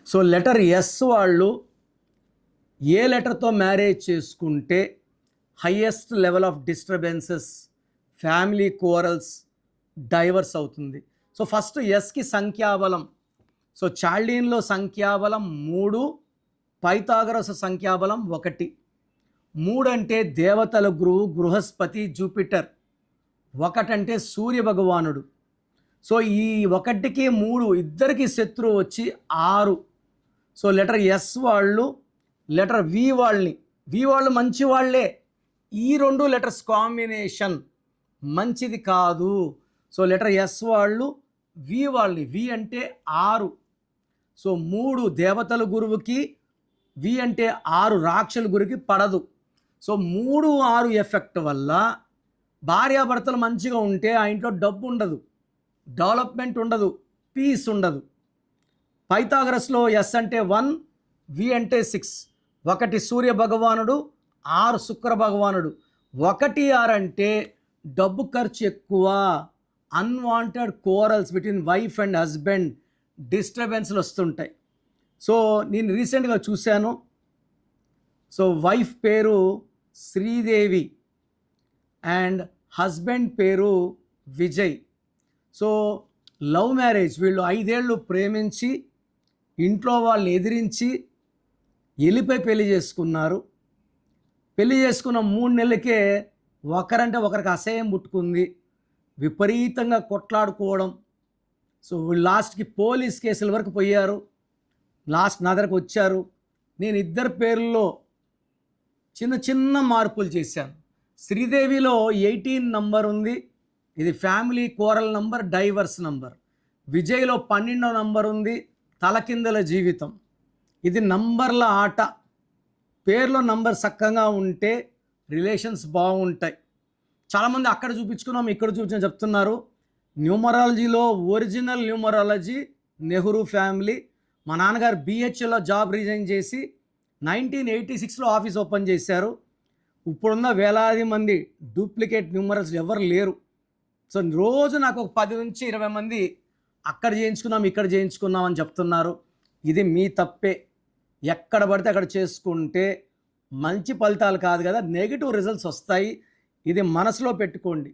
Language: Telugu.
సో లెటర్ ఎస్ వాళ్ళు ఏ లెటర్తో మ్యారేజ్ చేసుకుంటే highest level of disturbances, family corals, divorce అవుతుంది. సో ఫస్ట్ ఎస్కి సంఖ్యాబలం. సో చాల్డీన్లో సంఖ్యాబలం 3, పైథాగరస్ సంఖ్యాబలం 1. 3 అంటే దేవతల గురువు బృహస్పతి జూపిటర్, 1 అంటే సూర్య భగవానుడు. సో ఈ 1కి 3 ఇద్దరికి శత్రువు వచ్చి 6. సో లెటర్ ఎస్ వాళ్ళు లెటర్ వి వాళ్ళు మంచి వాళ్ళే, ఈ 2 లెటర్స్ కాంబినేషన్ మంచిది కాదు. సో లెటర్ ఎస్ వాళ్ళు వి అంటే 6. సో 3 దేవతల గురువుకి, వి అంటే 6 రాక్షల గురువుకి పడదు. సో 3, 6 ఎఫెక్ట్ వల్ల భార్యాభర్తలు మంచిగా ఉంటే ఆ ఇంట్లో డబ్బు ఉండదు, డెవలప్మెంట్ ఉండదు, పీస్ ఉండదు. పైథాగరస్లో ఎస్ అంటే 1, వి అంటే 6. 1 సూర్య భగవానుడు, 6 శుక్ర భగవానుడు. 1, 6 అంటే డబ్బు ఖర్చు ఎక్కువ, unwanted quarrels between wife and husband, డిస్టర్బెన్స్లు వస్తుంటాయి. సో నేను రీసెంట్గా చూశాను. సో వైఫ్ పేరు శ్రీదేవి అండ్ హస్బెండ్ పేరు విజయ్. So love marriage. వీళ్ళు 5 ఏళ్ళు ప్రేమించి ఇంట్లో వాళ్ళని ఎదిరించి వెళ్ళిపోయి పెళ్లి చేసుకున్నారు. పెళ్లి చేసుకున్న 3 నెలలకే ఒకరంటే ఒకరికి అసహ్యం పుట్టుకుంది, విపరీతంగా కొట్లాడుకోవడం. సో వీళ్ళు లాస్ట్కి పోలీస్ కేసుల వరకు పోయారు. లాస్ట్ నా దగ్గరకు వచ్చారు. నేను 2 పేర్లలో చిన్న మార్పులు చేశాను. శ్రీదేవిలో 18 నంబర్ ఉంది, ఇది family quarrel number, divorce number. విజయ్లో 12వ నంబర్ ఉంది, తలకిందల జీవితం. ఇది నంబర్ల ఆట. పేర్లో నంబర్ చక్కగా ఉంటే రిలేషన్స్ బాగుంటాయి. చాలామంది అక్కడ చూపించుకున్నాం, ఇక్కడ చూపించాం చెప్తున్నారు. న్యూమరాలజీలో ఒరిజినల్ న్యూమరాలజీ నెహ్రూ ఫ్యామిలీ. మా నాన్నగారు బిహెచ్ఎల్లో జాబ్ రిజైన్ చేసి 1986లో ఆఫీస్ ఓపెన్ చేశారు. ఇప్పుడున్న వేలాది మంది డూప్లికేట్ న్యూమరల్స్ ఎవరు లేరు. సో రోజు నాకు ఒక 10 నుంచి 20 మంది అక్కడ చేయించుకున్నాం, ఇక్కడ చేయించుకున్నాం అని చెప్తున్నారు. ఇది మీ తప్పే. ఎక్కడ పడితే అక్కడ చేసుకుంటే మంచి ఫలితాలు కాదు కదా, నెగిటివ్ రిజల్ట్స్ వస్తాయి. ఇది మనసులో పెట్టుకోండి.